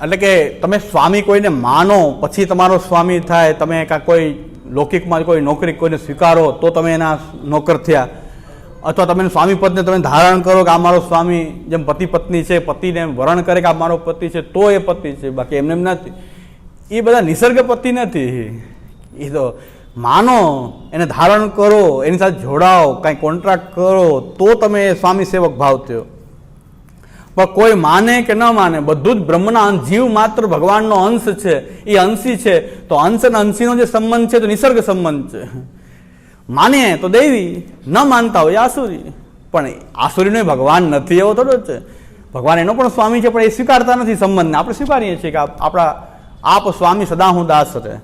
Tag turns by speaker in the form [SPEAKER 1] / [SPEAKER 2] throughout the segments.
[SPEAKER 1] એટલે કે તમે સ્વામી કોઈને માનો પછી તમારો સ્વામી થાય, તમે કાં કોઈ લૌકિકમાં કોઈ નોકરી કોઈને સ્વીકારો તો તમે એના નોકર થયા, અથવા તમે સ્વામી પદને તમે ધારણ કરો કે આ મારો સ્વામી, જેમ પતિ પત્ની છે, પતિને વરણ કરે કે આ મારો પતિ છે તો એ પતિ છે, બાકી એમને એમ નથી. એ બધા નિસર્ગ પતિ નથી. એ તો માનો, એને ધારણ કરો, એની સાથે જોડાઓ, કાંઈ કોન્ટ્રાક્ટ કરો તો તમે સ્વામી સેવક ભાવ થયો. પણ કોઈ માને કે ન માને, બધું જ બ્રહ્મના જીવ માત્ર ભગવાનનો અંશ છે, એ અંશી છે. તો અંશ અને અંશીનો જે સંબંધ છે તો નિસર્ગ સંબંધ છે. માનીએ તો દૈવી, ન માનતા હોય આસુરી. પણ આસુરીનો ભગવાન નથી એવો થોડો જ છે. ભગવાન એનો પણ સ્વામી છે, પણ એ સ્વીકારતા નથી સંબંધને. આપણે સ્વીકારીએ છીએ કે આપણા આપ સ્વામી સદા હું દાસ છે.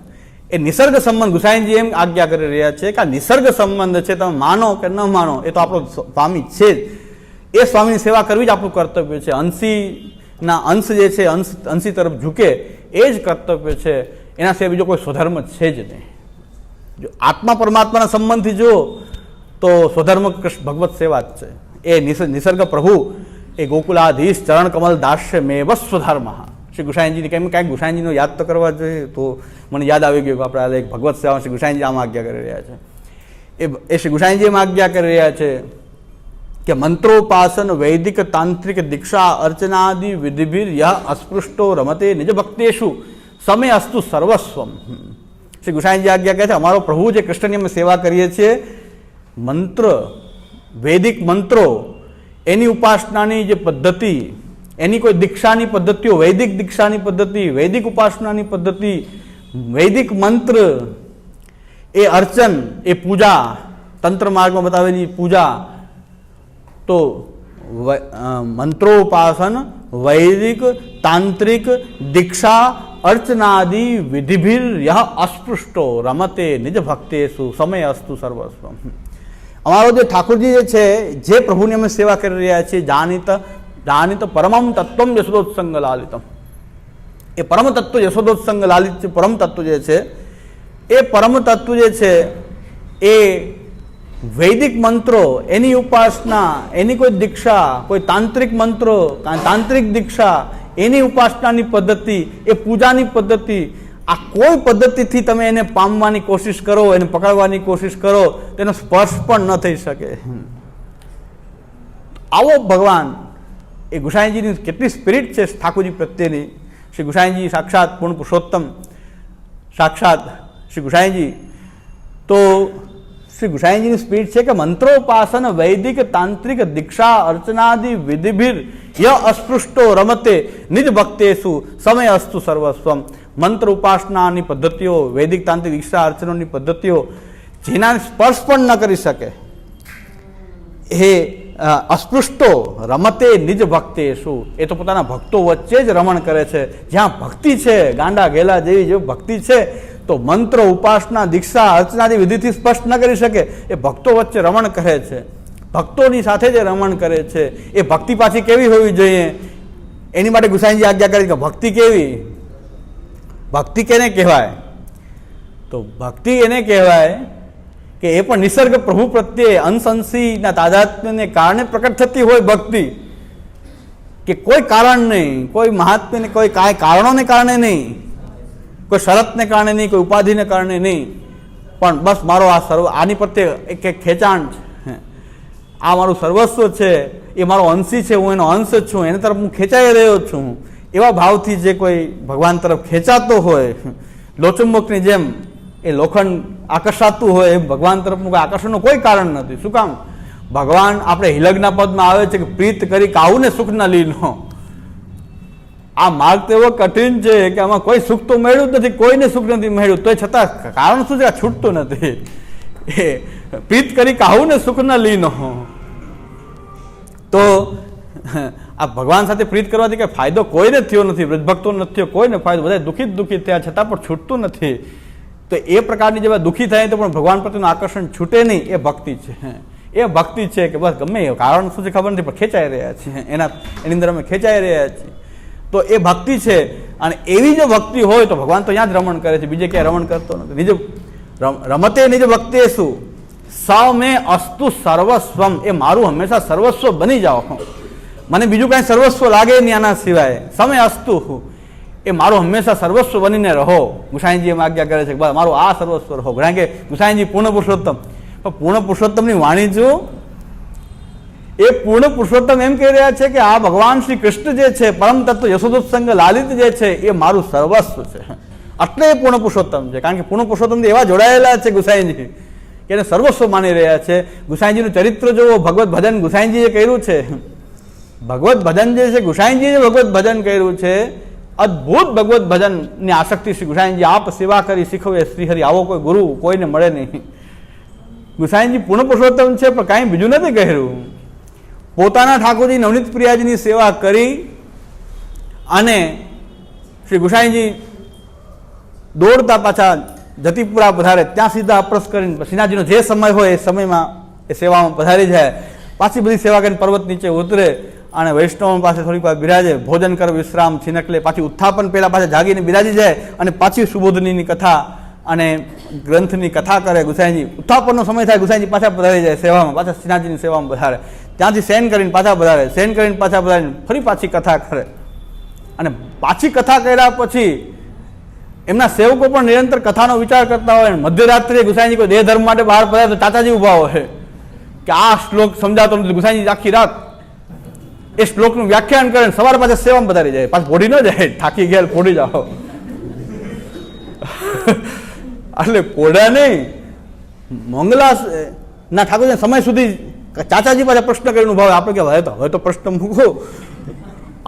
[SPEAKER 1] એ નિસર્ગ સંબંધ ગુસાઈજી એમ આજ્ઞા કરી રહ્યા છે કે આ નિસર્ગ સંબંધ છે, તમે માનો કે ન માનો એ તો આપણો સ્વામી છે જ. એ સ્વામીની સેવા કરવી જ આપણું કર્તવ્ય છે. અંશીના અંશ જે છે, અંશી તરફ ઝૂકે એ જ કર્તવ્ય છે. એના સિવાય બીજો કોઈ સ્વધર્મ છે જ નહીં. જો આત્મા પરમાત્માના સંબંધથી જો તો સ્વધર્મ ભગવત સેવા જ છે. એ નિસર્ગ પ્રભુ એ ગોકુલાધીશ ચરણ કમલ દાસ્ય મેવ સ્વધર્મ. શ્રી ગુસાઈજીની કેમ કાંઈક ગુસાઈજીનો યાદ તો કરવા જોઈએ. તો મને યાદ આવી ગયું કે આપણે એક ભગવત સેવા શ્રી ગુસાઈજી આમ આજ્ઞા કરી રહ્યા છે. એ શ્રી ગુસાઈજી એમ આજ્ઞા કરી રહ્યા છે કે મંત્રોપાસન વૈદિક તાંત્રિક દીક્ષા અર્ચનાદિ વિધિભિર યહ અસ્પૃષ્ટો રમતે નિજ ભક્તેશુ સમય અસ્તુ સર્વસ્વમ. શ્રી ગુસાઈજી આજ્ઞા કહે છે અમારો પ્રભુ જે કૃષ્ણની અમે સેવા કરીએ છીએ, મંત્ર વૈદિક મંત્રો એની ઉપાસનાની જે પદ્ધતિ, એની કોઈ દીક્ષાની પદ્ધતિઓ, વૈદિક દીક્ષાની પદ્ધતિ, વૈદિક ઉપાસનાની પદ્ધતિ, વૈદિક મંત્ર, એ અર્ચન, એ પૂજા, તંત્ર માર્ગમાં બતાવેલી પૂજા, તો મંત્રોપાસન વૈદિક તાંત્રિક દીક્ષા અર્ચનાદિ વિધિભિર યહ અસ્પૃષ્ટો રમતે નિજ ભક્તેશુ સમય અસ્તુ સર્વસ્વમ. અમારો જે ઠાકોરજી જે છે, જે પ્રભુની અમે સેવા કરી રહ્યા છીએ, જાનિત પરમમ તત્વમ યશોદોત્સંગ લાલિતમ. એ પરમ તત્વ યશોદોત્સંગ લાલિત પરમ તત્વ જે છે, એ પરમ તત્વ જે છે એ વૈદિક મંત્રો, એની ઉપાસના, એની કોઈ દીક્ષા, કોઈ તાંત્રિક મંત્રો, તાંત્રિક દીક્ષા, એની ઉપાસનાની પદ્ધતિ, એ પૂજાની પદ્ધતિ, આ કોઈ પદ્ધતિથી તમે એને પામવાની કોશિશ કરો, એને પકડવાની કોશિશ કરો, તેનો સ્પર્શ પણ ન થઈ શકે. આવો ભગવાન, એ ગુસાઈજીની કેટલી સ્પિરિટ છે ઠાકોરજી પ્રત્યેની. શ્રી ગુસાઈજી સાક્ષાત પૂર્ણ પુરુષોત્તમ, સાક્ષાત શ્રી ગુસાઈજી. તો શ્રી ગુસાઈજીની સ્પિરિટ છે કે મંત્રોપાસન વૈદિક તાંત્રિક દીક્ષા અર્ચનાદિ વિધિભિર ય અસ્પૃષ્ટો રમતે નિજ ભક્તેશુ સમય અસ્તુ સર્વસ્વમ. મંત્ર ઉપાસનાની પદ્ધતિઓ, વૈદિક તાંત્રિક દીક્ષા અર્ચનોની પદ્ધતિઓ જેના સ્પર્શ પણ ન કરી શકે, એ અસ્પૃષ્ટો રમતે નિજ ભક્તેશુ, એ તો પોતાના ભક્તો વચ્ચે જ રમણ કરે છે. જ્યાં ભક્તિ છે, ગાંડા ઘેલા જેવી જો ભક્તિ છે, તો મંત્ર ઉપાસના દીક્ષા અર્ચનાની વિધિથી સ્પષ્ટ ન કરી શકે. એ ભક્તો વચ્ચે રમણ કરે છે, ભક્તોની સાથે જે રમણ કરે છે. એ ભક્તિ પાછી કેવી હોવી જોઈએ, એની માટે ગુસાઈજી આજ્ઞા કરી કે ભક્તિ કેવી, ભક્તિ કેને કહેવાય? તો ભક્તિ એને કહેવાય કે એ પણ નિસર્ગ પ્રભુ પ્રત્યે અંશંશીના તાદાત્મ્યને કારણે પ્રકટ થતી હોય ભક્તિ. કે કોઈ કારણ નહીં, કોઈ મહાત્મ્યને, કોઈ કાંઈ કારણોને કારણે નહીં, કોઈ શરતને કારણે નહીં, કોઈ ઉપાધિને કારણે નહીં, પણ બસ મારો આ આની પ્રત્યે એક ખેંચાણ છે, આ મારું સર્વસ્વ છે, એ મારો અંશી છે, હું એનો અંશ જ છું, એની તરફ હું ખેંચાઈ રહ્યો છું. એવા ભાવથી જે કોઈ ભગવાન તરફ ખેંચાતો હોય, લોચુંબકની જેમ એ લોખંડ આકર્ષાતું હોય, એ ભગવાન તરફનું કોઈ આકર્ષણનું કોઈ કારણ નથી. શું કામ? ભગવાન આપણે હિલગના પદમાં આવે છે કે પ્રીત કરી કાવું ને સુખ ના લીનો. આ માર્ગ તો એવો કઠિન છે કે આમાં કોઈ સુખ તો મળ્યું જ નથી, કોઈને સુખ નથી મળ્યું, તો છતાં કારણ શું છે? છૂટતું નથી. એ પ્રીત કરી કાવું ને સુખ ના લીનો. તો આ ભગવાન સાથે પ્રીત કરવાથી કઈ ફાયદો કોઈને થયો નથી, વ્રજભક્તો નથી થયો, કોઈને ફાયદો, બધા દુઃખી થયા, છતાં પણ છૂટતું નથી. તો એ પ્રકારની જેવા દુઃખી થાય તો પણ ભગવાન પ્રત્યેનું આકર્ષણ છૂટે નહીં. એ ભક્તિ છે. એ ભક્તિ છે કે બસ ગમે કારણ શું છે ખબર નથી, પણ ખેંચાઈ રહ્યા છીએ, એની અંદર અમે ખેંચાઈ રહ્યા છીએ. તો એ ભક્તિ છે. અને એવી જો ભક્તિ હોય તો ભગવાન તો ત્યાં જ રમણ કરે છે, બીજે ક્યાંય રમણ કરતો નથી. નિજ રમતે નિજ ભક્તેશુ સમે અસ્તુ સર્વસ્વમ. એ મારું હંમેશા સર્વસ્વ બની જાઓ, મને બીજું કાંઈ સર્વસ્વ લાગે નહીં આના સિવાય. સમય અસ્તુ, એ મારો હંમેશા સર્વસ્વ બનીને રહો. ગુસાઈજી એમ આજ્ઞા કરે છે કે મારો આ સર્વસ્વ રહો. કારણ કે ગુસાઈજી પૂર્ણ પુરુષોત્તમ, પણ પૂર્ણ પુરુષોત્તમની વાણી જો એ પૂર્ણ પુરુષોત્તમ એમ કહી રહ્યા છે કે આ ભગવાન શ્રી કૃષ્ણ જે છે, પરમ તત્વ યશોદોત્સંગ લાલિત જે છે, એ મારું સર્વસ્વ છે. એટલે એ પૂર્ણ પુરુષોત્તમ છે. કારણ કે પૂર્ણ પુરુષોત્તમ એવા જોડાયેલા છે ગુસાઈજી કે એને સર્વસ્વ માની રહ્યા છે. ગુસાઈજીનું ચરિત્ર જુઓ, ભગવત ભજન ગુસાઈજીએ કર્યું છે. ભગવત ભજન જે છે, ગુસાઈજીએ ભગવત ભજન કર્યું છે. અદ્ભુત ભગવત ભજનની આસક્તિ શ્રી ગુસાઈજી આપ સેવા કરી શીખવે શ્રીહરિ, આવો કોઈ ગુરુ કોઈને મળે નહીં. ગુસાઈજી પૂર્ણ પુરુષોત્તમ છે, પણ કાંઈ બીજું નથી કર્યું. પોતાના ઠાકોરજી નવનીત પ્રિયાજીની સેવા કરી અને શ્રી ગુસાઈજી દોડતા પાછા જતીપુરા પધારે, ત્યાં સીધા અપ્રસ કરીને શ્રીનાથજીનો જે સમય હોય એ સમયમાં એ સેવામાં પધારી જાય. પાછી બધી સેવા કરીને પર્વત નીચે ઉતરે અને વૈષ્ણવ પાસે થોડીક વાર બિરાજે, ભોજન કર, વિશ્રામ છીનક લે, પાછી ઉત્થાપન પહેલા પાછા જાગીને બિરાજી જાય અને પાછી સુબોધનીની કથા અને ગ્રંથની કથા કરે. ગુસાઈજી ઉત્થાપનનો સમય થાય, ગુસાઈજી પાછા પધારી જાય સેવામાં, પાછા શ્રીનાથજીની સેવામાં પધારે, ત્યાંથી સેન કરીને પાછા પધારે, સેન કરીને પાછા પધારીને ફરી પાછી કથા કરે. અને પાછી કથા કર્યા પછી એમના સેવકો પણ નિરંતર કથાનો વિચાર કરતા હોય. મધ્યરાત્રિએ ગુસાઈજી કોઈ દેહ ધર્મ માટે બહાર પધારે તો ચાચાજી ઊભા હોય કે આ શ્લોક સમજાતો નથી. ગુસાઈજી આખી રાત એ શ્લોકનું વ્યાખ્યાન કરે, સવારે પાછા સેવામાં પધારી જાય. પાછું ફોડી ન જાય, થાકી ગયા ફોડી જાઓ. એટલે પોડા નહીં, મંગલા ના ઠાકોરજી સમય સુધી ચાચાજી પાછા પ્રશ્ન કરીને ઉભા હોય. આપણે કે હવે તો પ્રશ્ન મૂકો,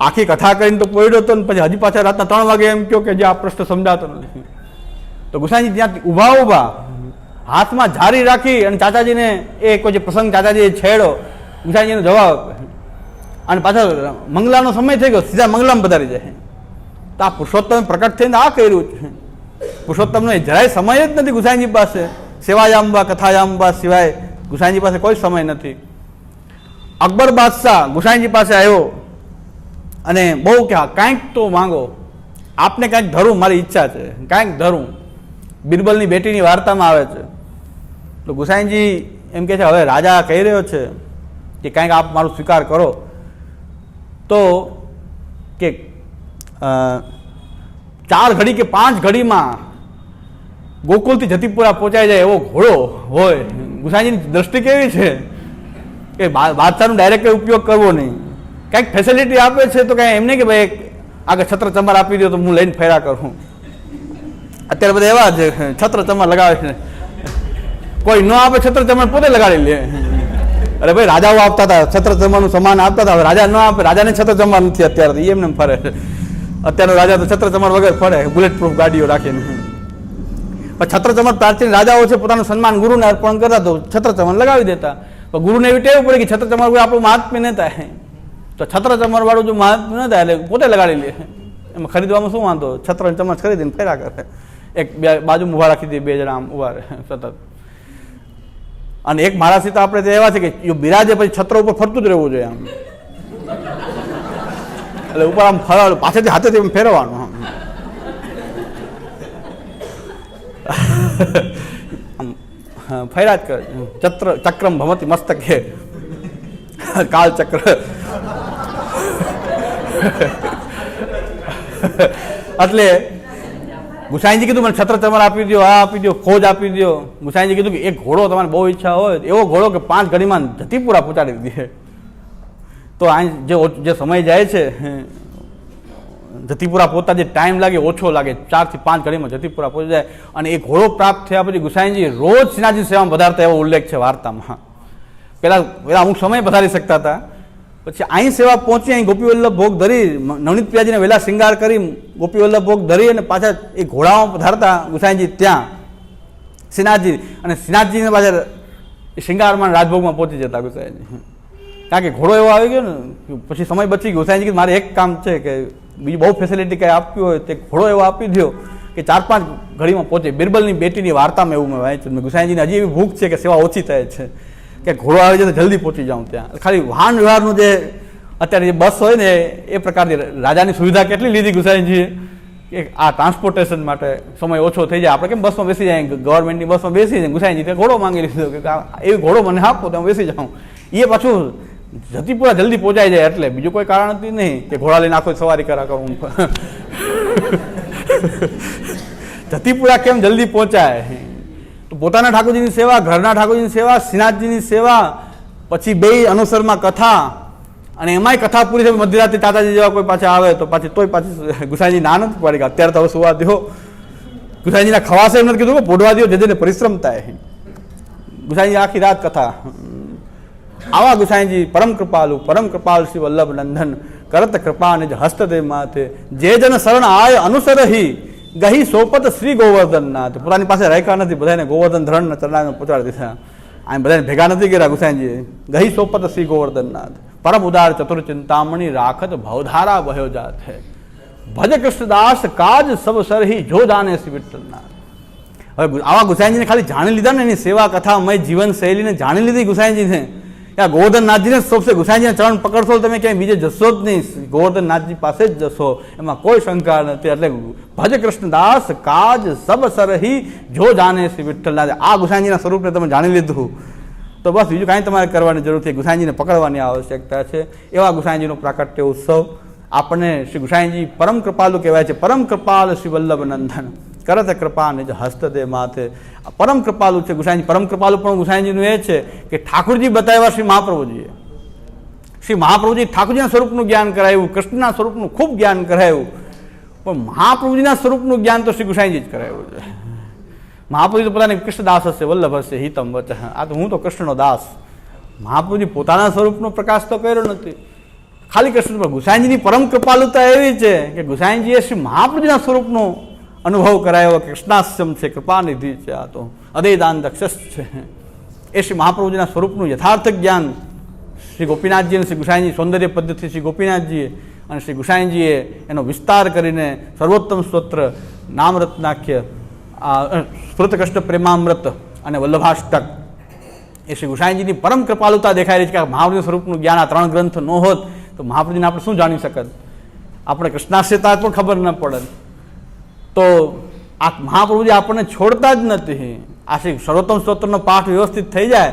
[SPEAKER 1] આખી કથા કરીને તો પોયડો હતો ને પછી હજી પાછા રાતના 3 વાગે એમ કહો કે જે આ પ્રશ્ન સમજાતો નથી. તો ગુસાઈજી ત્યાં ઊભા હાથમાં ઝારી રાખી અને ચાચાજીને એ કોઈ જે પ્રસંગ ચાચાજીએ છેડો, ગુસાઈજીનો જવાબ આપે અને પાછા મંગલાનો સમય થઈ ગયો, સીધા મંગલામાં પધારી જાય. તો આ પુરુષોત્તમ પ્રકટ થઈને આ કર્યું છે. પુરુષોત્તમનો જરાય સમય જ નથી ગુસાઈજી પાસે. સેવાયાંબા કથાયાંબા સિવાય ગુસાઈજી પાસે કોઈ સમય નથી. અકબર બાદશાહ ગુસાઈજી પાસે આવ્યો અને બહુ કે કાંઈક તો માંગો, આપને કાંઈક ધરું, મારી ઈચ્છા છે, કાંઈક ધરું. બિરબલની બેટીની વાર્તામાં આવે છે. તો ગુસાઈજી એમ કહે છે હવે રાજા કહી રહ્યો છે કે કાંઈક આપ મારું સ્વીકાર કરો. તો કે 4 ઘડી કે 5 ઘડીમાં ગોકુલથી જતીપુરા પહોંચાઈ જાય એવો ઘોડો હોય. ગુસાઈજીની દ્રષ્ટિ કેવી છે કે બાદશાહનો ડાયરેક્ટ ઉપયોગ કરવો નહીં. કાંઈક ફેસિલિટી આપે છે તો કાંઈ એમને કે ભાઈ આગળ છત્ર ચમર આપી દો તો હું લઈને ફેરા કરું. અત્યારે બધા એવા છે છત્ર ચમર લગાવે છે, કોઈ ન આપે છત્ર ચમર પોતે લગાડી લે. અરે ભાઈ રાજાઓ આપતા હતા છત્ર ચમરનું સમાન આપતા હતા, હવે રાજા ન આપે, રાજાને છત્ર ચમર નથી અત્યારે, એમને ફરે. અત્યારનો રાજા તો છત્ર ચમર વગર ફરે, બુલેટ પ્રૂફ ગાડીઓ રાખીને. પણ છત્ર ચમર પ્રાચીન રાજાઓ છે પોતાનું સન્માન ગુરુને અર્પણ કરતા તો છત્ર ચમર લગાવી દેતા. પણ ગુરુને એવી ટેવ પડી કે છત્ર ચમર કોઈ આપણું મહાત્મ્ય ન થાય, તો છત્ર ચમર વાળું જો મહાત્મ્ય ન થાય એટલે પોતે લગાડી લે. એમાં ખરીદવામાં શું વાંધો, છત્ર ચમર ખરીદીને ફેરા કરે. એક બાજુ ઊભા રાખી દે, 2 જણા આમ ઊભા રહે સતત. અને એક મારા સીતા આપણે તો એવા છે કે બિરાજે પછી છત્ર ઉપર ફરતું જ રહેવું જોઈએ આમ, એટલે ઉપર આમ ફરવાનું, પાછળથી હાથેથી ફેરવવાનું. ફર્યા જ કરે. ચક્રમ ભમતી મસ્તકે કાલ ચક્ર. એટલે ગુસાઈજી કીધું મને છત્ર ચમર આપી દો, આ આપી દો, ફોજ આપી દો. ગુસાઈજી કીધું કે એક ઘોડો તમારે બહુ ઈચ્છા હોય એવો ઘોડો કે 5 ઘડીમાં જતીપુરા પહોંચાડી દે. તો આ જે સમય જાય છે જતીપુરા પહોંચતા જે ટાઈમ લાગે ઓછો લાગે, 4 થી 5 ઘડીમાં જતીપુરા પહોંચી જાય. અને એ ઘોડો પ્રાપ્ત થયા પછી ગુસાઈજી રોજ શ્રીનાથજી સેવામાં પધારતા એવો ઉલ્લેખ છે વાર્તામાં. પહેલા અમુક સમય પધારી શકતા હતા, પછી અહીં સેવા પહોંચી, અહીં ગોપીવલ્લભ ભોગ ધરી, નવનીત પ્રિયાજીને વહેલા શૃંગાર કરી ગોપીવલ્લભ ભોગ ધરી અને પાછા એ ઘોડામાં પધારતા ગુસાઈજી ત્યાં શ્રીનાથજી, અને શ્રીનાથજીને પાછા એ શૃંગારમાં રાજભોગમાં પહોંચી જતા ગુસાઈજી. કારણ કે ઘોડો એવો આવી ગયો ને પછી સમય બચી ગયો. ગુસાઈજી મારે એક કામ છે કે બીજી બહુ ફેસિલિટી કંઈ આપવી હોય તે ઘોડો એવો આપી દો કે 4-5 ઘડીમાં પહોંચે. બિરબલની બેટીની વાર્તામાં એવું મેં વાંચ્યું. ગુસાઈજીને હજી એવી ભૂખ છે કે સેવા ઓછી થાય છે કે ઘોડો આવી જાય તો જલ્દી પહોંચી જાઉં ત્યાં. ખાલી વાહન વ્યવહારનું જે અત્યારે જે બસ હોય ને એ પ્રકારની રાજાની સુવિધા કેટલી લીધી ગુસાઈજીએ કે આ ટ્રાન્સપોર્ટેશન માટે સમય ઓછો થઈ જાય. આપણે કેમ બસમાં બેસી જાય, ગવર્મેન્ટની બસમાં બેસી જાય, ગુસાઈજી ત્યાં ઘોડો માંગી લીધો કે એવી ઘોડો મને આપો તો હું બેસી જાઉં. એ પાછું જતીપુરા જલ્દી પહોંચાઈ જાય, એટલે બીજું કોઈ કારણ નથી નહીં કે ઘોડા લઈને આખો સવારી કરા કરું. જતીપુરા કેમ જલ્દી પહોંચાય? તો પોતાના ઠાકોરજીની સેવા, ઘરના ઠાકોરજીની સેવા, શ્રીનાથજીની સેવા, પછી બે અનુસરમાં કથા, અને એમાંય કથા પૂરી છે મધ્યરાત્રિ તાતાજી જેવા કોઈ પાછા આવે તો પાછી તોય પાછી ગુસાઈજી ના નથી પાડી કે અત્યારે તો હવે સુવા દો. ગુસાઈજીના ખવાસે એમ નથી કીધું પોઢવા દો, જેને પરિશ્રમ થાય. ગુસાઈજી આખી રાત કથા. આવા ગુસાઈજી પરમ કૃપાલ શ્રી વલ્લભ નંદન કરત કૃપા નિજ હસ્ત દે માથે જે જન શરણ આય અનુસરહી ગહી સોપત શ્રી ગોવર્ધનનાથ. પોતાની પાસે રાખ્યા નથી, બધાને ગોવર્ધન ધરણ ચરણાને પહોંચાડી દીધા. આ બધાને ભેગા નથી કર્યા ગુસાઈજી. ગહી સોપત શ્રી ગોવર્ધનનાથ પરમ ઉદાર ચતુર ચિંતામણી રાખત ભવધારા ભયો જાત હે ભજ કૃષ્ણદાસ કાજ સબ સરહી જો જાને શ્રી વિઠ્ઠલનાથ. હવે આવા ગુસાઈજીને ખાલી જાણી લીધા ને, એની સેવા કથામય જીવન શૈલીને જાણી લીધી ગુસાઈજીને. ત્યાં ગોવર્ધનનાથજીને સોંપશે. ગુસાઈજીના ચરણ પકડશો તમે ક્યાંય બીજે જશો જ નહીં, ગોવર્ધનનાથજી પાસે જ જશો, એમાં કોઈ શંકા નથી. એટલે ભજ કૃષ્ણદાસ કાજ સબ સરહી જો જાને શ્રી વિઠ્ઠલનાથ. આ ગુસાઈજીના સ્વરૂપને તમે જાણી લીધું તો બસ બીજું કાંઈ તમારે કરવાની જરૂર નથી. ગુસાઈજીને પકડવાની આવશ્યકતા છે. એવા ગુસાઈજીનો પ્રાકટ્ય ઉત્સવ આપણને શ્રી ગુસાઈજી પરમ કૃપાલુ કહેવાય છે. પરમ કૃપાલ શ્રી વલ્લભ નંદન કરત કૃપા નિજ હસ્ત દે માથે. પરમ કૃપાલુ છે ગુસાઈજી. પરમ કૃપાલુ પણ ગુસાઈજીનું એ છે કે ઠાકોરજી બતાવ્યા શ્રી મહાપ્રભુજીએ. શ્રી મહાપ્રભુજી ઠાકોરજીના સ્વરૂપનું જ્ઞાન કરાવ્યું, કૃષ્ણના સ્વરૂપનું ખૂબ જ્ઞાન કરાવ્યું, પણ મહાપ્રભુજીના સ્વરૂપનું જ્ઞાન તો શ્રી ગુસાઈજી જ કરાવ્યું છે. મહાપ્રભુજી તો પોતાની કૃષ્ણદાસ હશે, વલ્લભ હશે, હિતમ વચ. આ તો હું તો કૃષ્ણનો દાસ. મહાપ્રભુજી પોતાના સ્વરૂપનો પ્રકાશ તો કર્યો નથી, ખાલી કૃષ્ણ પર. ગુસાઈજીની પરમ કૃપાલુતા એવી છે કે ગુસાઈજીએ શ્રી મહાપ્રભુજીના સ્વરૂપનો અનુભવ કરાયો. કૃષ્ણાશ્રમ છે, કૃપાનિધિ છે, આ તો અદયદાન દક્ષસ છે. એ શ્રી મહાપ્રભુજીના સ્વરૂપનું યથાર્થ જ્ઞાન શ્રી ગોપીનાથજી અને શ્રી ગુસાઈજી સૌંદર્ય પદ્ધતિ શ્રી ગોપીનાથજીએ અને શ્રી ગુસાઈજીએ એનો વિસ્તાર કરીને સર્વોત્તમ સ્તોત્ર, નામરત્નાખ્ય, સ્ફૃત કૃષ્ણ પ્રેમામૃત અને વલ્લભાષ્ટક, એ શ્રી ગુસાઈજીની પરમ કૃપાલુતા દેખાઈ રહી છે. કે મહાપ્રભુના સ્વરૂપનું જ્ઞાન આ ત્રણ ગ્રંથ ન હોત તો મહાપ્રભુજીને આપણે શું જાણી શકત? આપણે કૃષ્ણાશ્રિતા પણ ખબર ન પડે. તો આ મહાપ્રભુજી આપણને છોડતા જ નથી. આ શ્રી સર્વોત્તમ સ્તોત્રનો પાઠ વ્યવસ્થિત થઈ જાય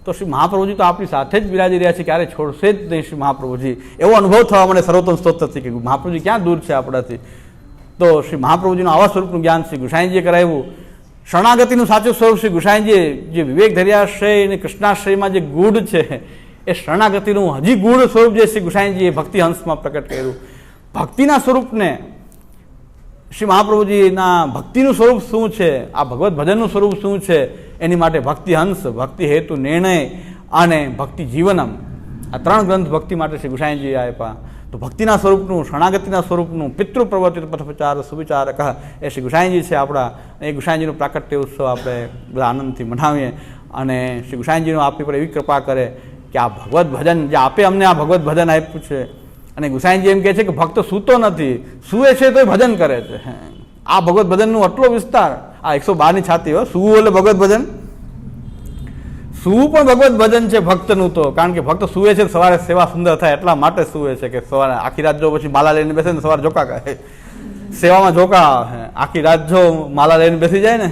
[SPEAKER 1] તો શ્રી મહાપ્રભુજી તો આપણી સાથે જ બિરાજી રહ્યા છે, ક્યારે છોડશે જ નહીં શ્રી મહાપ્રભુજી. એવો અનુભવ થવા મળે સર્વોત્તમ સ્તોત્રથી કે મહાપ્રભુજી ક્યાં દૂર છે આપણાથી. તો શ્રી મહાપ્રભુજીનું આવા સ્વરૂપનું જ્ઞાન શ્રી ગુસાઈજીએ કરાવ્યું. શરણાગતિનું સાચું સ્વરૂપ શ્રી ગુસાઈજીએ જે વિવેક ધર્યાશ્રય અને કૃષ્ણાશ્રયમાં જે ગૂઢ છે એ શરણાગતિનું હજી ગૂઢ સ્વરૂપ જે શ્રી ગુસાઈજીએ ભક્તિ હંસમાં પ્રકટ કર્યું. ભક્તિના સ્વરૂપને શ્રી મહાપ્રભુજીના ભક્તિનું સ્વરૂપ શું છે, આ ભગવત ભજનનું સ્વરૂપ શું છે, એની માટે ભક્તિ હંસ, ભક્તિ હેતુ નિર્ણય અને ભક્તિ જીવનમ, આ ત્રણ ગ્રંથ ભક્તિ માટે શ્રી ગુસાઈજીએ આપ્યા. તો ભક્તિના સ્વરૂપનું, શરણાગતિના સ્વરૂપનું પિતૃ પ્રવર્તિત પથવિચાર સુવિચારક એ શ્રી ગુસાઈજી છે આપણા. એ ગુસાઈજીનું પ્રાકટ્ય ઉત્સવ આપણે બધા આનંદથી મનાવીએ અને શ્રી ગુસાઈજીનો આપણી પર એવી કૃપા કરે કે આ ભગવત ભજન જે આપે અમને આ ભગવત ભજન આપ્યું છે. અને ગુસાઈજી એમ કહે છે કે ભક્ત સૂતો નથી, સૂવે છે તો ભજન કરે છે. આ ભગવત ભજનનું આટલો વિસ્તાર, આ 112ની છાતી હોય, સૂવું એટલે ભગવત ભજન. સૂવું પણ ભગવત ભજન છે ભક્તનું. તો કારણ કે ભક્ત સૂવે છે સવારે સેવા સુંદર થાય એટલા માટે સૂવે છે કે સવારે આખી રાત જો પછી માલા લઈને બેસે ને સવારે જોકા કહે, સેવામાં જોકા આવે. આખી રાત જો માલા લઈને બેસી જાય ને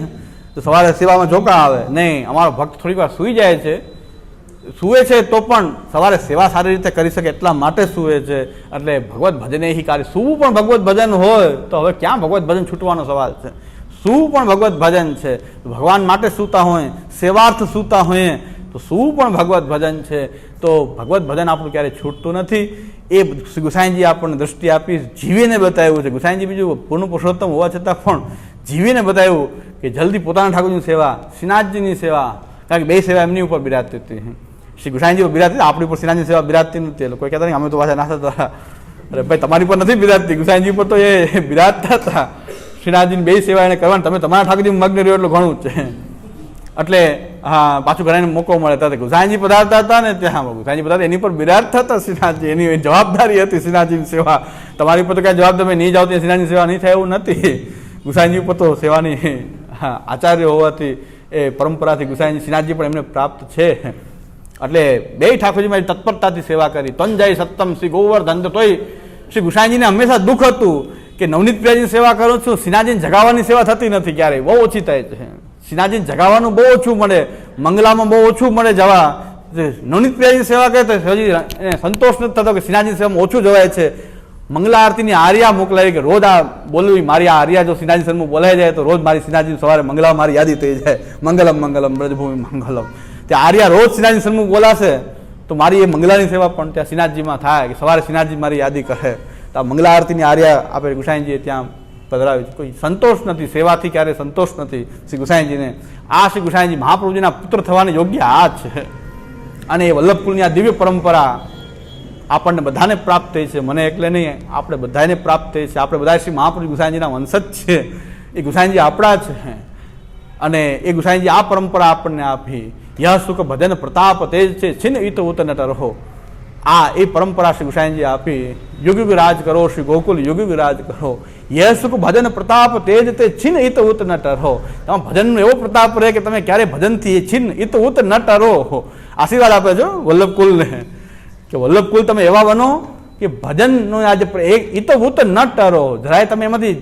[SPEAKER 1] તો સવારે સેવામાં જોકા આવે નહીં. અમારો ભક્ત થોડીક વાર સૂઈ જાય છે, સૂવે છે તો પણ સવારે સેવા સારી રીતે કરી શકે એટલા માટે સૂવે છે. એટલે ભગવત ભજન એ કાર્ય. સૂવું પણ ભગવત ભજન હોય તો હવે ક્યાં ભગવત ભજન છૂટવાનો સવાલ છે? સૂવું પણ ભગવત ભજન છે. ભગવાન માટે સૂતા હોય, સેવાર્થ સૂતા હોય તો સૂવું પણ ભગવત ભજન છે. તો ભગવત ભજન આપણું ક્યારેય છૂટતું નથી. એ શ્રી ગુસાઈજી આપણને દૃષ્ટિ આપી, જીવીને બતાવ્યું છે. ગુસાઈજી બીજું પૂર્ણ પુરુષોત્તમ હોવા છતાં પણ જીવીને બતાવ્યું કે જલ્દી પોતાના ઠાકોરજીની સેવા, શ્રીનાથજીની સેવા, કારણ કે બે સેવા એમની ઉપર બિરાજતી હતી. શ્રી ગુસાઈજી ઉપર બિરાજતી, આપણી ઉપર શ્રીનાથજીની સેવા બિરાજતી નથી. કોઈ કહેતા નહીં અમે તો પાછા નાસ્તા હતા. અરે ભાઈ તમારી પર નથી બિરાજતી, ગુસાઈજી પર તો એ બિરાજતા હતા. શ્રીનાથજીની બે સેવા એને કરવાની, તમે તમારા ઠાકોરજી મગ્ન રહ્યો એટલું ઘણું જ છે. એટલે હા પાછું ઘણાને મોકો મળે હતા. ગુસાઈજી પધારતા હતા ને ત્યાં ગુસાઈજી પધારતા એની પર બિરાજતા હતા શ્રીનાથજી. એની જવાબદારી હતી શ્રીનાથજીની સેવા. તમારી પર તો કાંઈ જવાબ તમે નહીં જાઓ ત્યાં શ્રીનાથજીની સેવા નહીં થાય એવું નથી. ગુસાઈજી ઉપર તો સેવાની આચાર્ય હોવાથી એ પરંપરાથી ગુસાઈજી શ્રીનાથજી પણ એમને પ્રાપ્ત છે. એટલે બે ઠાકોરજી મારી તત્પરતાથી સેવા કરી. તંજાઈ સત્તમ શ્રી ગોવર્ધન. તોય શ્રી ગુસાઈજીને હંમેશા દુઃખ હતું કે નવનીત પ્રિયાજીની સેવા કરું છું, શ્રીનાથજીને જગાવવાની સેવા થતી નથી, ક્યારેય બહુ ઓછી થાય છે. શ્રીનાથજીને જગાવવાનું બહુ ઓછું મળે, મંગલામાં બહુ ઓછું મળે જવા. નવનીત પ્રિયાજીની સેવા કરે તો હજી સંતોષ નથી થતો કે શ્રીનાથજીની સેવામાં ઓછું જવાય છે. મંગલા આરતીની આર્યા મોકલાવી કે રોજ આ બોલવી, મારી આ આર્યા જો શ્રીનાથજી સન્મુખ બોલાઈ જાય તો રોજ મારી શ્રીનાથજી સવારે મંગલા મારી યાદી થઈ જાય, મંગલમ મંગલમ બ્રજભૂમિ મંગલમ. ત્યાં આર્યા રોજ શ્રીનાથજી સન્મુખ બોલાશે તો મારી એ મંગલાની સેવા પણ ત્યાં શ્રીનાથજીમાં થાય કે સવારે શ્રીનાથજી મારી યાદી કરે. તો આ મંગલા આરતીની આર્યા આપણે ગુસાઈજીએ ત્યાં પધરાવી છે. કોઈ સંતોષ નથી, સેવાથી ક્યારેય સંતોષ નથી શ્રી ગુસાઈજીને. આ શ્રી ગુસાઈજી મહાપ્રભુજીના પુત્ર થવાની યોગ્ય આ છે. અને એ વલ્લભકુલની આ દિવ્ય પરંપરા આપણને બધાને પ્રાપ્ત થઈ છે, મને એકલે નહીં, આપણે બધાને પ્રાપ્ત થઈ છે. આપણે બધા શ્રી મહાપ્રભુ ગુસાઈજીના વંશજ છે. એ ગુસાઈજી આપણા છે અને એ ગુસાઈજી આ પરંપરા આપણને આપી. યહ સુખ ભજન પ્રતાપ તેજ છે, છિન્ન ઈત ઉત નટ રહો. આ એ પરંપરા શ્રી ગુસાઈજી આપી. યુગ યુગ રાજ કરો શ્રી ગોકુલ, યુગ યુગ રાજ કરો. યહ સુખ ભજન પ્રતાપ તેજ તે છિન્ન ઈત ઉત નટ રહો. તમે ભજનનો એવો પ્રતાપ રહે કે તમે ક્યારે ભજનથી છિન્ન ઈત ઉત નટ રહો. આશીર્વાદ આપે છો વલ્લભકુલને કે વલ્લભકુલ તમે એવા બનો કે ભજનનો આજે ઈત ઉત ન ટરો, જરાય તમે એમાંથી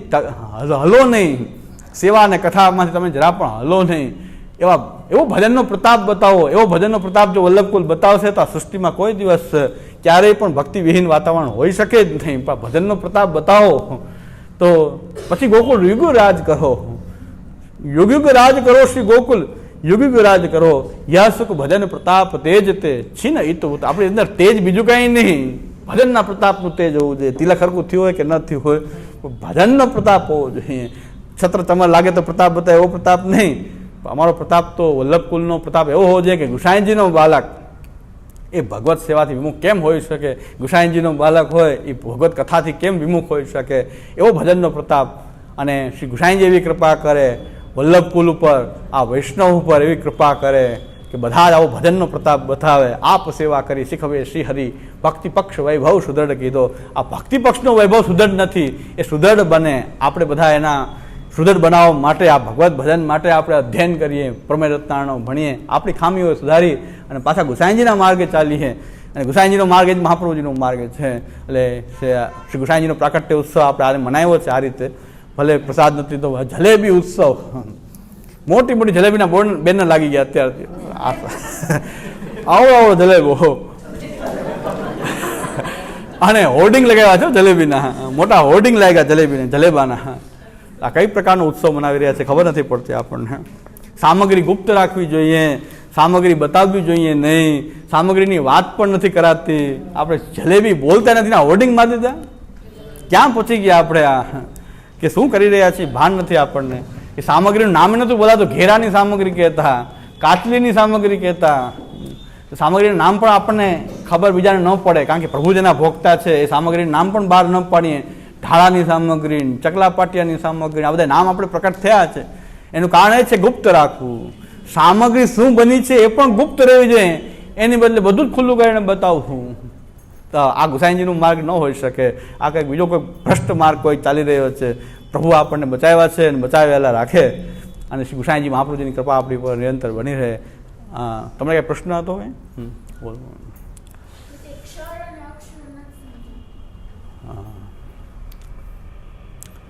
[SPEAKER 1] હલો નહીં, સેવા અને કથામાંથી તમે જરા પણ હલો નહીં. એવો ભજનનો પ્રતાપ બતાવો. એવો ભજનનો પ્રતાપ જો વલ્લભકુલ બતાવશે તો આ સૃષ્ટિમાં કોઈ દિવસ ક્યારેય પણ ભક્તિવિહીન વાતાવરણ હોઈ શકે જ નહીં. પણ ભજનનો પ્રતાપ બતાવો તો પછી ગોકુળ યુગ રાજ કરો, યુગ યુગ રાજ કરો શ્રી ગોકુલ, યુગ યુગ રાજ કરો. યહ સુખ ભજન પ્રતાપ તેજ તે છીન ઈત ઉત. આપણી અંદર તેજ બીજું કંઈ નહીં, ભજનના પ્રતાપનું તેજ હોવું જોઈએ. તિલક હરકું થયું હોય કે ન થયું હોય, ભજનનો પ્રતાપ હોવો જોઈએ. છત્ર તમારે લાગે તો પ્રતાપ બતાવે એવો પ્રતાપ નહીં. અમારો પ્રતાપ તો વલ્લભકુલનો પ્રતાપ એવો હોવો જોઈએ કે ગુસાઈજીનો બાલક એ ભગવત સેવાથી વિમુખ કેમ હોઈ શકે, ગુસાઈજીનો બાલક હોય એ ભગવત કથાથી કેમ વિમુખ હોઈ શકે, એવો ભજનનો પ્રતાપ. અને શ્રી ગુસાઈજી એવી કૃપા કરે વલ્લભકુલ ઉપર, આ વૈષ્ણવ ઉપર એવી કૃપા કરે કે બધા જ આવો ભજનનો પ્રતાપ બતાવે. આપ સેવા કરી શીખવે શ્રી હરિ, ભક્તિ પક્ષ વૈભવ સુદૃઢ કીધો. આ ભક્તિ પક્ષનો વૈભવ સુદૃઢ નથી, એ સુદૃઢ બને. આપણે બધા એના સુદૃઢ બનાવવા માટે, આ ભગવત ભજન માટે આપણે અધ્યયન કરીએ, પ્રમેય રત્નારણો ભણીએ, આપણી ખામીઓ સુધારી અને પાછા ગુસાઈજીના માર્ગે ચાલીએ. અને ગુસાઈજીનો માર્ગ એ જ મહાપ્રભુજીનો માર્ગ છે. એટલે શ્રી ગુસાઈજીનો પ્રાકટ્ય ઉત્સવ આપણે આજે મનાવ્યો છે આ રીતે. ભલે પ્રસાદ નથી તો જલેબી ઉત્સવ, મોટી મોટી જલેબીના બોર્ડ બેનર લાગી ગયા અત્યારથી. આવો આવો જલેબો અને હોર્ડિંગ લગાવ્યા છે જલેબીના, મોટા હોર્ડિંગ લાગ્યા જલેબીને, જલેબાના. આ કઈ પ્રકારનો ઉત્સવ મનાવી રહ્યા છે ખબર નથી પડતી આપણને. સામગ્રી ગુપ્ત રાખવી જોઈએ, સામગ્રી બતાવવી જોઈએ નહીં, સામગ્રીની વાત પણ નથી કરાતી. આપણે જલેબી બોલતા નથી, ના હોર્ડિંગ મારી દીધા. ક્યાં પહોંચી ગયા આપણે? આ કે શું કરી રહ્યા છીએ ભાન નથી આપણને. કે સામગ્રીનું નામ નહોતું બોલાતું, ઘેરાની સામગ્રી કહેતા, કાચલીની સામગ્રી કહેતા. સામગ્રીનું નામ પણ આપણને ખબર બીજાને ન પડે, કારણ કે પ્રભુ જેના ભોગતા છે એ સામગ્રીનું નામ પણ બહાર ન પાડીએ. ઢાળાની સામગ્રી, ચકલા પાટિયાની સામગ્રી, આ બધા નામ આપણે પ્રકટ થયા છે. એનું કારણ એ છે ગુપ્ત રાખવું. સામગ્રી શું બની છે એ પણ ગુપ્ત રહેવી જોઈએ, એની બદલે બધું જ ખુલ્લું કરીને બતાવવું. તો આ ગુસાઈજીનો માર્ગ ન હોઈ શકે. આ કંઈક બીજો કોઈ ભ્રષ્ટ માર્ગ કોઈ ચાલી રહ્યો છે. પ્રભુ આપણને બચાવ્યા છે અને બચાવેલા રાખે. અને શ્રી ગુસાઈજી મહાપ્રભુજીની કૃપા આપણી પર નિરંતર બની રહે. તમને કંઈ પ્રશ્ન હતો? બોલો.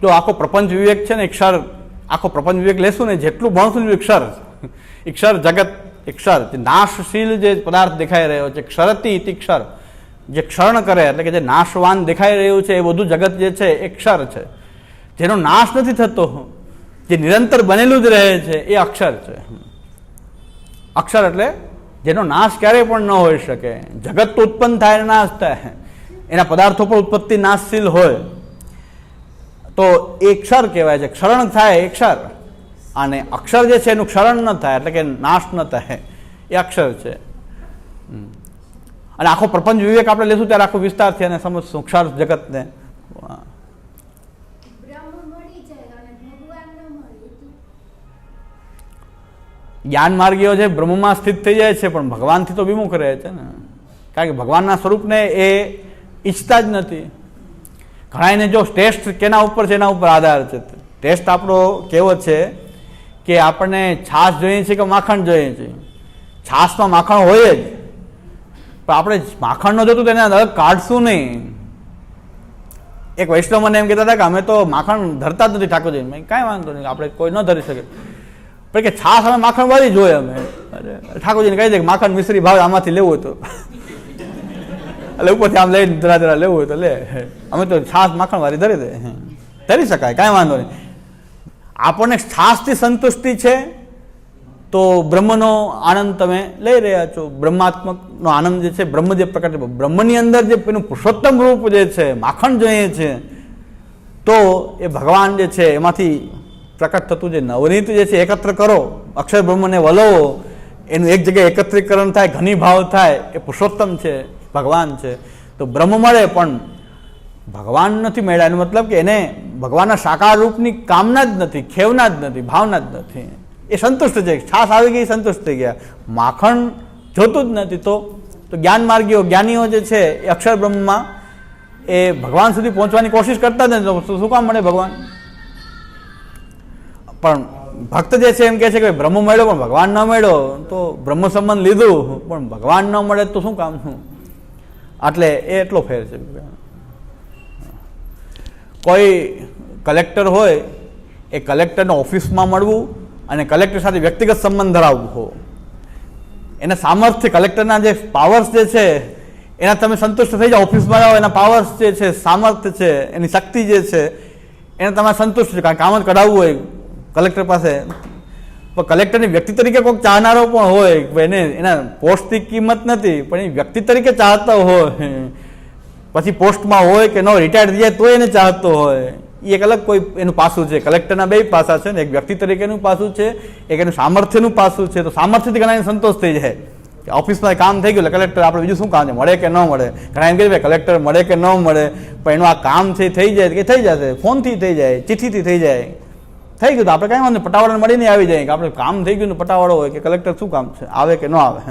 [SPEAKER 1] જો આખો પ્રપંચ વિવેક છે ને, ક્ષર, આખો પ્રપંચ વિવેક લેશું ને, જેટલું ભણશું ને ક્ષર જગત, ક્ષર જે નાશશીલ જે પદાર્થ દેખાઈ રહ્યો છે, ક્ષરતી ઇતિ ક્ષર, જે ક્ષરણ કરે એટલે કે જે નાશવાન દેખાઈ રહ્યું છે એ બધું જગત જે છે એ ક્ષર છે. જેનો નાશ નથી થતો, જે નિરંતર બનેલું જ રહે છે એ અક્ષર છે. અક્ષર એટલે જેનો નાશ ક્યારેય પણ ન હોઈ શકે. જગત તો ઉત્પન્ન થાય, નાશ થાય, એના પદાર્થો પણ ઉત્પત્તિ નાશશીલ હોય તો એ ક્ષર કહેવાય છે. ક્ષરણ થાય એ ક્ષર, અને અક્ષર જે છે એનું ક્ષરણ ન થાય એટલે કે નાશ ન થાય એ અક્ષર છે. અને આખો પ્રપંચ વિવેક આપણે લેશું ત્યારે આખો વિસ્તારથી અને સમજશું ક્ષર જગતને. જ્ઞાન માર્ગીઓ છે બ્રહ્મમાં સ્થિત થઈ જાય છે, પણ ભગવાનથી તો વિમુખ રહે છે ને, કારણ કે ભગવાનના સ્વરૂપને એ ઈચ્છતા જ નથી. ઘણાને જો ટેસ્ટ કેના ઉપર છે એના ઉપર આધાર છે. ટેસ્ટ આપણો કેવો છે કે આપણને છાશ જોઈએ છે કે માખણ જોઈએ છે. છાશમાં માખણ હોય જ, પણ આપણે માખણ ન જોતું તેને અલગ કાઢશું નહીં. એક વૈષ્ણવ મને એમ કહેતા હતા કે અમે તો માખણ ધરતા જ નથી ઠાકોરજી. મેં કાંઈ વાંધો નહીં, આપણે કોઈ ન ધરી શકે, પણ કે છાશ અમે માખણ વાળી જોઈએ. અમે ઠાકોરજીને કહી દે કે માખણ મિશ્રી ભાવે આમાંથી લેવું તો એટલે ઉપરથી આમ લઈને ધરા લેવું હોય તો લે, અમે તો છાશ માખણ વાળી ધરી દે, ધરી શકાય, કાંઈ વાંધો નહીં. આપણને છાશથી સંતુષ્ટિ છે તો બ્રહ્મનો આનંદ તમે લઈ રહ્યા છો. બ્રહ્માત્મકનો આનંદ જે છે, બ્રહ્મ જે પ્રકટ, બ્રહ્મની અંદર જે એનું પુરુષોત્તમ રૂપ જે છે, માખણ જોઈએ છે, તો એ ભગવાન જે છે એમાંથી પ્રકટ થતું જે નવનીત જે છે એકત્ર કરો, અક્ષર બ્રહ્મને વલોવો, એનું એક જગ્યાએ એકત્રીકરણ થાય, ઘનીભાવ થાય, એ પુરુષોત્તમ છે, ભગવાન છે. તો બ્રહ્મ મળે પણ ભગવાન નથી મળ્યા, એનો મતલબ કે એને ભગવાનના સાકાર રૂપની કામના જ નથી, ખેવના જ નથી, ભાવના જ નથી. એ સંતુષ્ટ છે, છાશ આવી ગઈ, સંતુષ્ટ થઈ ગયા. માખણ જોતું જ નથી. તો જ્ઞાન માર્ગીઓ, જ્ઞાનીઓ જે છે એ અક્ષર બ્રહ્મમાં એ ભગવાન સુધી પહોંચવાની કોશિશ કરતા જ નથી. તો શું કામ મળે ભગવાન? પણ ભક્ત જે છે એમ કહે છે કે બ્રહ્મ મળ્યો પણ ભગવાન ન મળ્યો, તો બ્રહ્મ સંબંધ લીધું પણ ભગવાન ન મળે તો શું કામનું? એટલે એ એટલો ફેર છે. કોઈ કલેક્ટર હોય, એ કલેક્ટરને ઓફિસમાં મળવું અને કલેક્ટર સાથે વ્યક્તિગત સંબંધ ધરાવવો, એના સામર્થ્ય, કલેક્ટરના જે પાવર્સ જે છે એના તમે સંતુષ્ટ થઈ જાઓ. ઓફિસમાં જાઓ, એના પાવર્સ જે છે, સામર્થ્ય છે, એની શક્તિ જે છે એને તમારે સંતુષ્ટ છે. કારણ કામ જ કઢાવવું હોય કલેક્ટર પાસે, પણ કલેક્ટરની વ્યક્તિ તરીકે કોઈક ચાહનારો પણ હોય, એને એના પોસ્ટની કિંમત નથી પણ એ વ્યક્તિ તરીકે ચાહતો હોય, પછી પોસ્ટમાં હોય કે ન રિટાયર્ડ થઈ જાય તો એને ચાહતો હોય, એ એક અલગ કોઈ એનું પાસું છે. કલેક્ટરના બે પાસા છે ને, એક વ્યક્તિ તરીકેનું પાસું છે, એક એનું સામર્થ્યનું પાસું છે. તો સામર્થ્યથી ઘણા સંતોષ થઈ જાય કે ઓફિસમાં કામ થઈ ગયું એટલે કલેક્ટર આપણે બીજું શું કામ છે, મળે કે ન મળે. ઘણા એમ કહે કલેક્ટર મળે કે ન મળે, પણ એનું આ કામ છે થઈ જાય કે થઈ જશે, ફોનથી થઈ જાય, ચિઠ્ઠીથી થઈ જાય, થઈ ગયું તો આપણે કાંઈ વાંધો પટાવાળાને મળીને આવી જાય કે આપણે કામ થઈ ગયું, પટાવાળો હોય કે કલેક્ટર શું કામ છે, આવે કે ન આવે.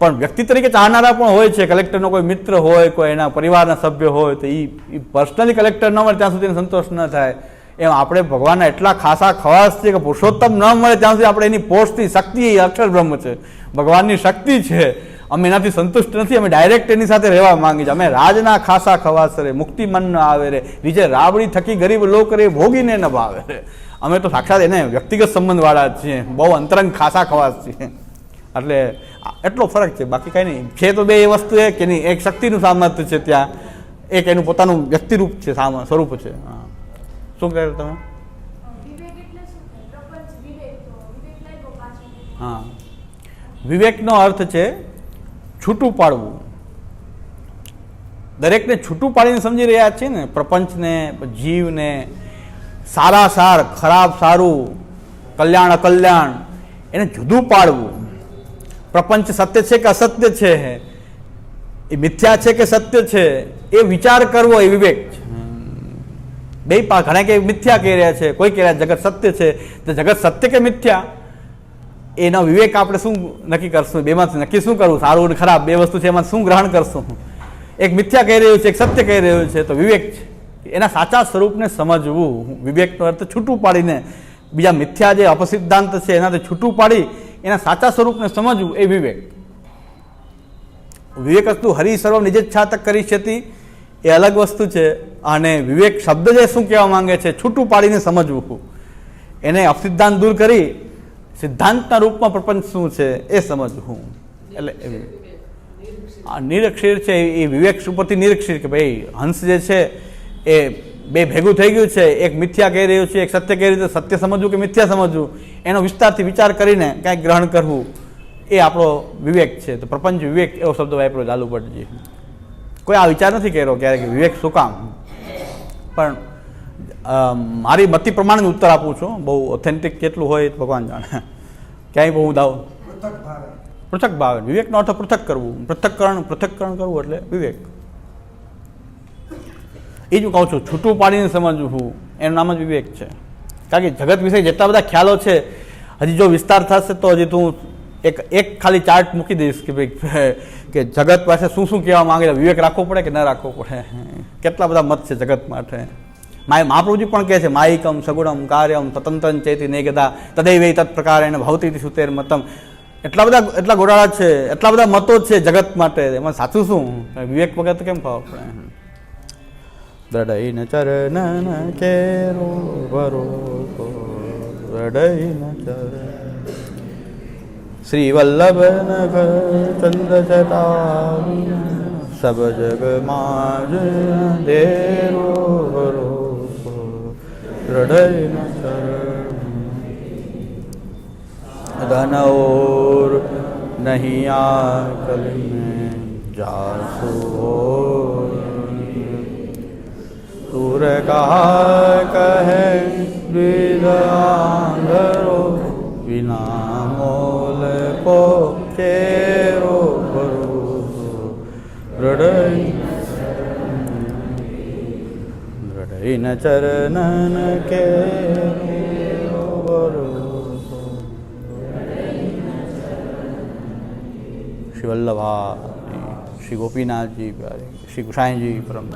[SPEAKER 1] પણ વ્યક્તિ તરીકે ચાહનારા પણ હોય છે. કલેક્ટરનો કોઈ મિત્ર હોય, કોઈ એના પરિવારના સભ્ય હોય, તો એ પર્સનલી કલેક્ટર ન મળે ત્યાં સુધી સંતોષ ન થાય. એમ આપણે ભગવાનના એટલા ખાસા ખવાસ છે કે પુરુષોત્તમ ન મળે ત્યાં સુધી આપણે એની પોસ્ટની શક્તિ, અક્ષર બ્રહ્મ છે, ભગવાનની શક્તિ છે, અમે એનાથી સંતુષ્ટ નથી. અમે ડાયરેક્ટ એની સાથે રહેવા માંગીએ છીએ. અમે રાજના ખાસા ખવાસ રે, મુક્તિ મન ન આવે રે, નીચે રાબડી થકી ગરીબ લોક રે, ભોગીને ન ભાવે રે. અમે તો સાક્ષાત એને વ્યક્તિગત સંબંધવાળા છીએ, બહુ અંતરંગ ખાસા ખવાસ છીએ. એટલે એટલો ફરક છે, બાકી કાંઈ નહીં છે. તો બે એ વસ્તુ એ કે નહીં, એક શક્તિનું સામર્થ્ય છે ત્યાં, એક એનું પોતાનું વ્યક્તિરૂપ છે, સ્વરૂપ છે. હા, શું કહે તમે? હા, વિવેકનો અર્થ છે છૂટું પાડવું. દરેકને છૂટું પાડીને સમજી રહ્યા છીએ ને, પ્રપંચને, જીવને, સારા સાર, ખરાબ સારું, કલ્યાણ અકલ્યાણ, એને જુદું પાડવું. પ્રપંચ સત્ય છે કે અસત્ય છે, એ મિથ્યા છે કે સત્ય છે, એ વિચાર કરવો એ વિવેક છે. બે ઘણા કે મિથ્યા કહી રહ્યા છે, કોઈ કહી રહ્યા જગત સત્ય છે, તો જગત સત્ય કે મિથ્યા એનો વિવેક આપણે શું નક્કી કરશું? બેમાંથી નક્કી શું કરવું? સારું અને ખરાબ બે વસ્તુ છે, એમાં શું ગ્રહણ કરશું? એક મિથ્યા કહી રહ્યું છે, એક સત્ય કહી રહ્યું છે, તો વિવેક છે એના સાચા સ્વરૂપને સમજવું. વિવેકનો અર્થ છૂટું પાડીને બીજા મિથ્યા જે અપસિદ્ધાંત છે એનાથી છૂટું પાડી એના સાચા સ્વરૂપને સમજવું એ વિવેક. વિવેક વસ્તુ હરિ સર્વ નિજેચ્છાતક કરી છે એ અલગ વસ્તુ છે, અને વિવેક શબ્દ જે શું કહેવા માંગે છે, છૂટું પાડીને સમજવું, એને અપસિદ્ધાંત દૂર કરી સિદ્ધાંતના રૂપમાં પ્રપંચ શું છે એ સમજવું. એટલે નિરક્ષીર છે એ વિવેક ઉપરથી નિરક્ષીર કે ભાઈ હંસ જે છે એ બે ભેગું થઈ ગયું છે, એક મિથ્યા કહી રહ્યું છે, એક સત્ય કહી રહ્યું છે, સત્ય સમજવું કે મિથ્યા સમજવું એનો વિસ્તારથી વિચાર કરીને કાંઈક ગ્રહણ કરવું એ આપણો વિવેક છે. તો પ્રપંચ વિવેક એવો શબ્દ વાપરો ચાલુ પડશે. કોઈ આ વિચાર નથી કર્યો ક્યારેક વિવેક શું કામ, પણ મારી મતિ પ્રમાણે ઉત્તર આપું છું. બહુ ઓથેન્ટિક કેટલું હોય ભગવાન જાણે, ક્યાંય બહુ દાવ પૃથક ભાવે. વિવેકનો અર્થ પૃથક કરવું, પૃથક્કરણ કરવું એટલે વિવેક. એ જ હું કહું છું, છૂટું પાડીને સમજવું એનું નામ જ વિવેક છે. કારણ કે જગત વિશે જેટલા બધા ખ્યાલો છે, હજી જો વિસ્તાર થશે તો હજી તું એક ખાલી ચાર્ટ મૂકી દઈશ કે ભાઈ કે જગત પાસે શું શું કહેવા માંગે છે, વિવેક રાખવો પડે કે ન રાખવો પડે. કેટલા બધા મત છે જગત માટે. મહાપ્રભુજી પણ કહે છે માયિકમ સગુણમ કાર્યમ તતંત્રં ચેતી નેગદા તદૈવ તત્ પ્રકારેણ ભવતી સુતેર મતમ. એટલા ગોળાળા છે, એટલા બધા મતો છે જગત માટે, એમાં સાચું શું? વિવેક વગર તો કેમ ખબર પડે? દડૈન ચરણ કેરો ભરોસો દડૈન ચરણ શ્રી વલ્લભ નગર ચંદ્ર ચટાવી सब जग माज अंधेरो भरोसो हृदय न धन और नहीं आकल में जासो सूर कहा कहे विदांधरो बिना मोल को चेरो भरोसो हृदय न चरणन के भरोसो। श्री वल्लभा, श्री गोपीनाथ जी प्यारे, श्री गोसाई जी परम